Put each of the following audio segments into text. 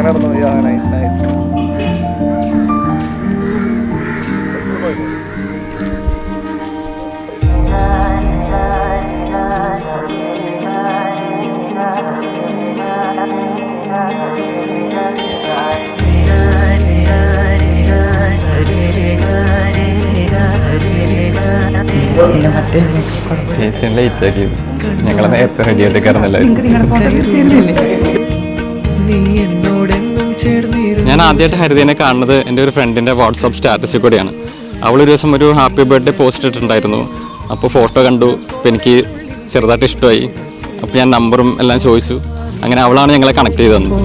അങ്ങനെ നടന്നു. Nice nice. ഞങ്ങളെ നേരത്തെ റെഡി ആയിട്ട് കയറുന്നില്ല. ഞാൻ ആദ്യമായിട്ട് ഹരിതേനെ കാണുന്നത് എൻ്റെ ഒരു ഫ്രണ്ടിൻ്റെ വാട്സാപ്പ് സ്റ്റാറ്റസിൽ കൂടെയാണ്. അവളൊരു ദിവസം ഒരു ഹാപ്പി ബർത്ത്ഡേ പോസ്റ്റ് ഇട്ടിട്ടുണ്ടായിരുന്നു. അപ്പോൾ ഫോട്ടോ കണ്ടു. അപ്പോൾ എനിക്ക് ചെറുതായിട്ട് ഇഷ്ടമായി. അപ്പോൾ ഞാൻ നമ്പറും എല്ലാം ചോദിച്ചു. അങ്ങനെ അവളാണ് ഞങ്ങളെ കണക്ട് ചെയ്ത് തന്നത്.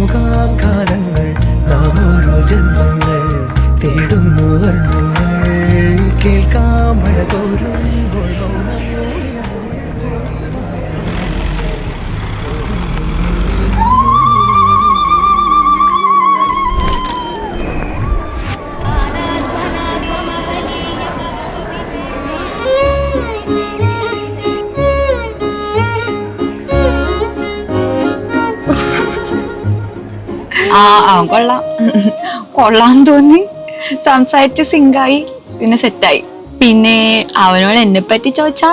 അവൻ കൊള്ളാൻ തോന്നി. സംസാരിച്ച് സിങ്കായി, പിന്നെ സെറ്റായി. പിന്നെ അവനോട് എന്നെ പറ്റി ചോദിച്ചാ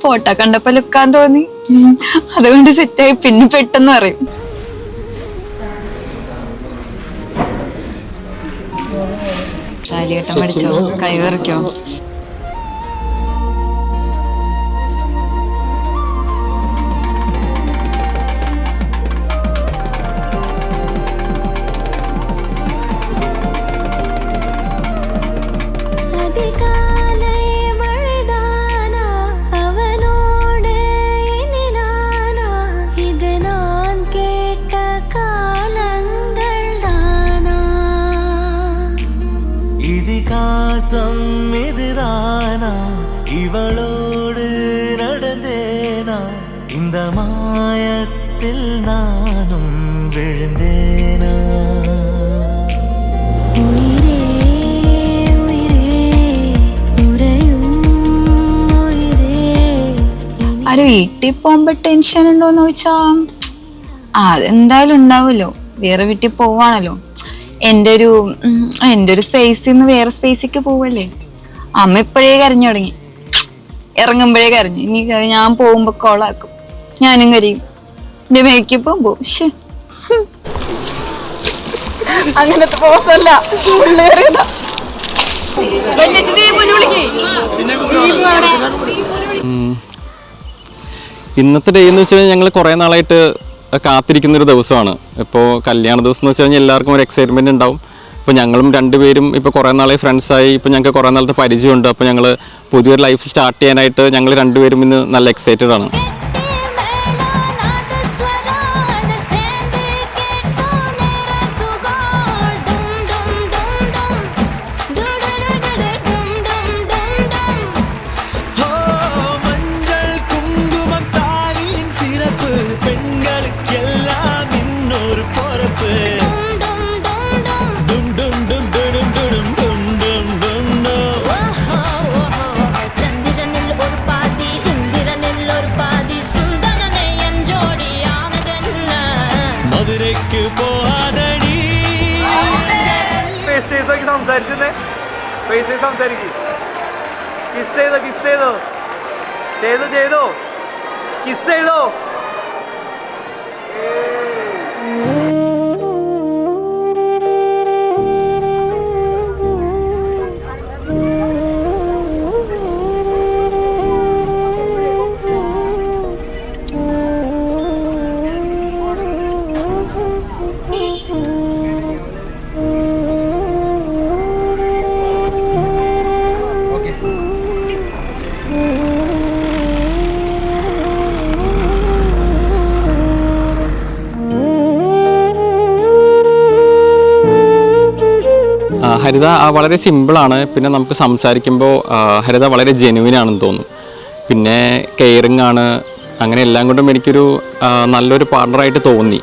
ഫോട്ടോ കണ്ടപ്പോ ലുക്കാൻ തോന്നി, അതുകൊണ്ട് സെറ്റായി. പിന്നെ പെട്ടെന്ന് പറയും. താലിയേട്ടൻ പഠിച്ചോ? കൈ വിറയ്ക്കോ? இவளோடு நடந்தேனா இந்த மாயத்தில் நானும் விழுந்தேனா உயிரே உயிரே ഉരയും ഉയിരേ. ആര് വീട്ടിൽ പോകുമ്പോ ടെൻഷൻ ഉണ്ടോന്ന് ചോദിച്ചാ അതെന്തായാലും ഉണ്ടാവുമല്ലോ. വേറെ വീട്ടിൽ പോവാണല്ലോ. എൻ്റെ ഒരു സ്പേസിൽ നിന്ന് വേറെ സ്പേസിലേക്ക് പോവല്ലേ. അമ്മ ഇപ്പോഴേ കരഞ്ഞു തുടങ്ങി. ഇറങ്ങുമ്പോഴേ കരഞ്ഞു. ഇനി ഞാൻ പോകുമ്പോ കോളാക്കും. ഞാനും കരയും. എന്റെ മേക്കപ്പും പോവും. അങ്ങനത്തെ പോസല്ല. ഇന്നത്തെ ഡേ എന്ന് വെച്ച് കഴിഞ്ഞാൽ ഞങ്ങൾ കുറേ നാളായിട്ട് കാത്തിരിക്കുന്നൊരു ദിവസമാണ്. ഇപ്പോൾ കല്യാണ ദിവസം എന്ന് വെച്ച് കഴിഞ്ഞാൽ എല്ലാവർക്കും ഒരു എക്സൈറ്റ്മെൻറ്റ് ഉണ്ടാവും. ഇപ്പോൾ ഞങ്ങളും രണ്ടുപേരും ഇപ്പോൾ കുറേ നാളെ ഫ്രണ്ട്സായി. ഇപ്പോൾ ഞങ്ങൾക്ക് കുറേ നാളത്തെ പരിചയമുണ്ട്. അപ്പോൾ ഞങ്ങൾ പുതിയൊരു ലൈഫ് സ്റ്റാർട്ട് ചെയ്യാനായിട്ട് ഞങ്ങൾ രണ്ടുപേരും ഇന്ന് നല്ല എക്സൈറ്റഡ് ആണ്. സംസാരിക്കും. കിസ് ചെയ്തോ, കിസ് ചെയ്തോ, ചെയ്തോ, ചെയ്തോ, കിസ് ചെയ്തോ. ഹരിത വളരെ സിമ്പിളാണ്. പിന്നെ നമുക്ക് സംസാരിക്കുമ്പോൾ ഹരിത വളരെ ജെനുവിനാണെന്ന് തോന്നും. പിന്നെ കെയറിങ് ആണ്. അങ്ങനെ എല്ലാം കൊണ്ടും എനിക്കൊരു നല്ലൊരു പാർട്ണറായിട്ട് തോന്നി.